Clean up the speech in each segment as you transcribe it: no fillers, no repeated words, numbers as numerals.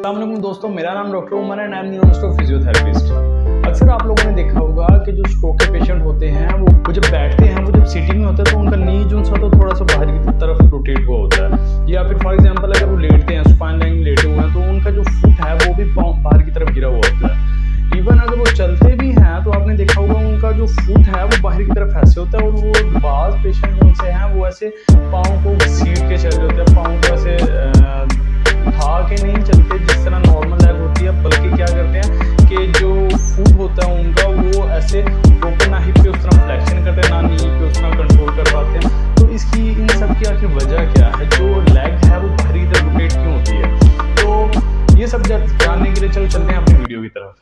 अस्सलाम वालेकुम दोस्तों, मेरा नाम डॉक्टर उमर है एंड आई एम न्यूरोस्ट्रोक फिजियोथेरेपिस्ट। अक्सर आप लोगों ने देखा होगा कि जो स्ट्रोक के पेशेंट होते हैं वो जब बैठते हैं, वो जब सीटिंग में होता है तो उनका नी जो सा तो थोड़ा सा बाहर की तरफ रोटेट हुआ होता है, या फिर फॉर एग्जांपल अगर वो लेटते हैं, स्पाइन लाइन लेटे हुए हैं, तो उनका जो फुट है वो भी बाहर की तरफ गिरा हुआ होता है। इवन अगर वो चलते भी हैं तो आपने देखा होगा उनका जो फुट है वो बाहर की तरफ ऐसे होता है, और वो बाज पेशेंट जो से हैं वो ऐसे पाँव को घसीट के चल रहे होते हैं, पाँव को ऐसे उठा के नहीं चलते जिस तरह नॉर्मल लेग होती है, बल्कि क्या करते हैं कि जो फुट होता है उनका वो ऐसे प्रॉपर ना हिप पे उस तरह फ्लेक्शन करते हैं, ना नी पे उस तरह कंट्रोल कर पाते हैं। तो इसकी इन सब की आखिर वजह क्या है, जो लेग है वो बाहरी तरफ रोटेट क्यों होती है, तो ये सब जानने के लिए चलते हैं अपनी वीडियो की तरफ।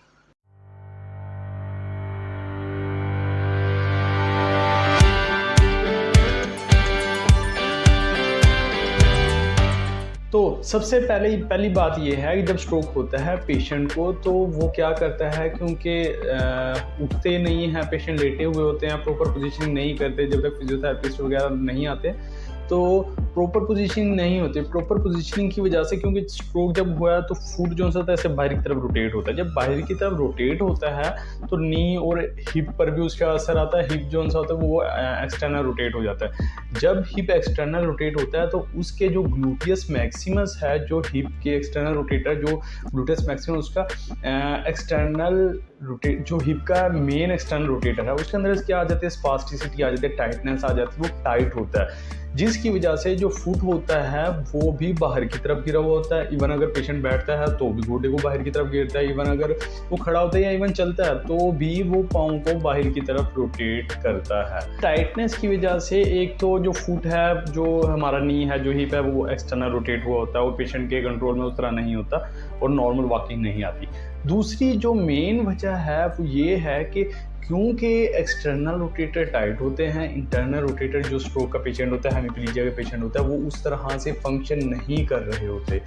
तो सबसे पहली बात ये है कि जब स्ट्रोक होता है पेशेंट को, तो वो क्या करता है, क्योंकि उठते नहीं हैं, पेशेंट लेटे हुए होते हैं, प्रॉपर पोजीशनिंग नहीं करते जब तक फिजियोथेरेपिस्ट वगैरह नहीं आते, तो प्रॉपर पोजीशनिंग नहीं होती। प्रॉपर पोजीशनिंग की वजह से, क्योंकि स्ट्रोक जब हुआ है तो फुट जो सा ऐसे बाहर की तरफ रोटेट होता है। जब बाहर की तरफ रोटेट होता है तो नी और हिप पर भी उसका असर आता है। हिप जो सा होता है वो एक्सटर्नल रोटेट हो जाता है। जब हिप एक्सटर्नल रोटेट होता है तो उसके जो ग्लूटियस मैक्सिमस है, जो हिप के एक्सटर्नल रोटेटर, जो ग्लूटियस मैक्सिमस उसका एक्सटर्नल रोटेट, जो हिप का मेन एक्सटर्नल रोटेटर है, उसके अंदर क्या आ जाती है, स्पास्टिसिटी आ जाती है, टाइटनेस आ जाती है, वो टाइट होता है, जिसकी वजह से जो फुट होता है वो भी बाहर की तरफ गिरा हुआ होता है। इवन अगर पेशेंट बैठता है तो भी घोड़े को बाहर की तरफ गिरता है। इवन अगर वो खड़ा होता है या इवन चलता है तो भी वो पाँव को बाहर की तरफ रोटेट करता है। टाइटनेस की वजह से एक तो जो फुट है, जो हमारा नी है, जो हिप है, वो एक्सटर्नल रोटेट हुआ होता है, वो पेशेंट के कंट्रोल में उस तरह नहीं होता और नॉर्मल वॉकिंग नहीं आती। दूसरी जो मेन वजह है वो ये है कि क्योंकि एक्सटर्नल रोटेटर टाइट होते हैं, इंटरनल रोटेटर जो स्ट्रोक का पेशेंट होता है, हेमिप्लीजिया का पेशेंट होता है, वो उस तरह से फंक्शन नहीं कर रहे होते।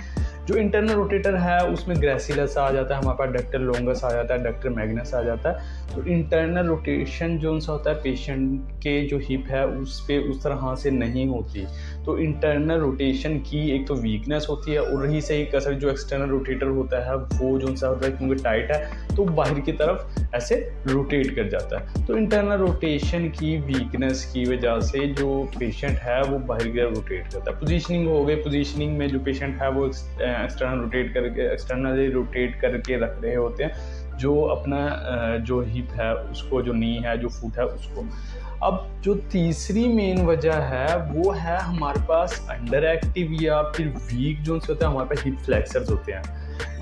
जो इंटरनल रोटेटर है उसमें ग्रेसिलस आ जाता है, हमारे पास डक्टर लॉन्गस आ जाता है, डक्टर मैग्नस आ जाता है। तो इंटरनल रोटेशन जो सा होता है पेशेंट के जो हिप है उस पर उस तरह से नहीं होती। तो इंटरनल रोटेशन की एक तो वीकनेस होती है, और रही सही कसर जो एक्सटर्नल रोटेटर होता है वो जो सा होता है क्योंकि टाइट है तो बाहर की तरफ ऐसे रोटेट कर जाता है। तो इंटरनल रोटेशन की वीकनेस की वजह से जो पेशेंट है वो बाहर की तरफ रोटेट करता है। पोजीशनिंग हो गई, पोजीशनिंग में जो पेशेंट है वो एक्सटर्नली रोटेट करके रख रहे होते हैं, जो अपना जो हिप है उसको, जो नी है, जो फुट है उसको। अब जो तीसरी मेन वजह है वो है हमारे पास अंडर एक्टिव या फिर वीक जो होता है, हमारे पास हिप फ्लेक्सर्स होते हैं।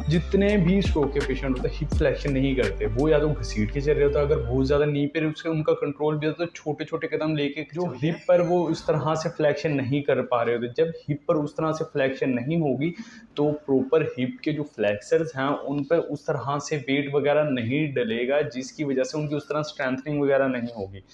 जितने भी स्ट्रोक के पेशेंट होते हैं हिप फ्लेक्शन नहीं करते, वो या तो घसीट के चल रहे होते हैं, अगर बहुत ज़्यादा नी पे उससे उनका कंट्रोल भी होता है तो छोटे छोटे कदम लेके जो हिप पर वो उस तरह से फ्लेक्शन नहीं कर पा रहे होते। जब हिप पर उस तरह से फ्लेक्शन नहीं होगी तो प्रॉपर हिप के जो फ्लेक्सर्स हैं उन पर उस तरह से वेट वगैरह नहीं डलेगा, जिसकी वजह से उनकी उस तरह स्ट्रेंथनिंग वगैरह नहीं होगी।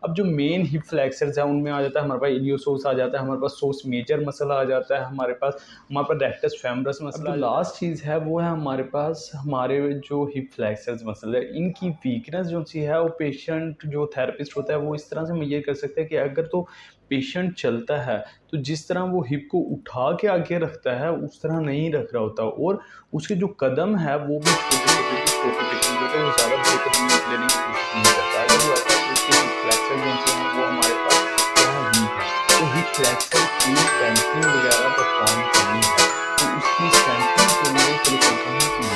अब जो मेन हिप फ्लेक्सर्स है उनमें आ जाता है हमारे पास इलियोसोर्स आ जाता है, हमारे पास सोर्स मेजर मसल आ जाता है, हमारे पास रेक्टस फेमरस मसल। लास्ट चीज़ है वो है हमारे पास हमारे जो हिप फ्लेक्सर्स मसल है, इनकी वीकनेस जो सी है वो पेशेंट जो थेरेपिस्ट होता है वो इस तरह से मेजर कर सकता है कि अगर तो पेशेंट चलता है तो जिस तरह वो हिप को उठा के आगे रखता है उस तरह नहीं रख रहा होता, और उसके जो कदम है वो भी छोटे पेशेंट होते हैं, वो ज़्यादा बड़े कदम लेने की कोशिश नहीं करता है। जो ऐसा है उसके हिप फ्लेक्सर जो हैं वो हमारे पास क्या वीक है, तो हिप फ्लेक्सर की स्ट्रेंथनिंग वगैरह परफॉर्म करनी है, तो उसकी स्ट्रेंथनिंग के लिए चलो चलते हैं कि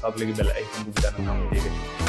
साथ लगी बेल आइकन को भी दबाना ना भूलिएगा।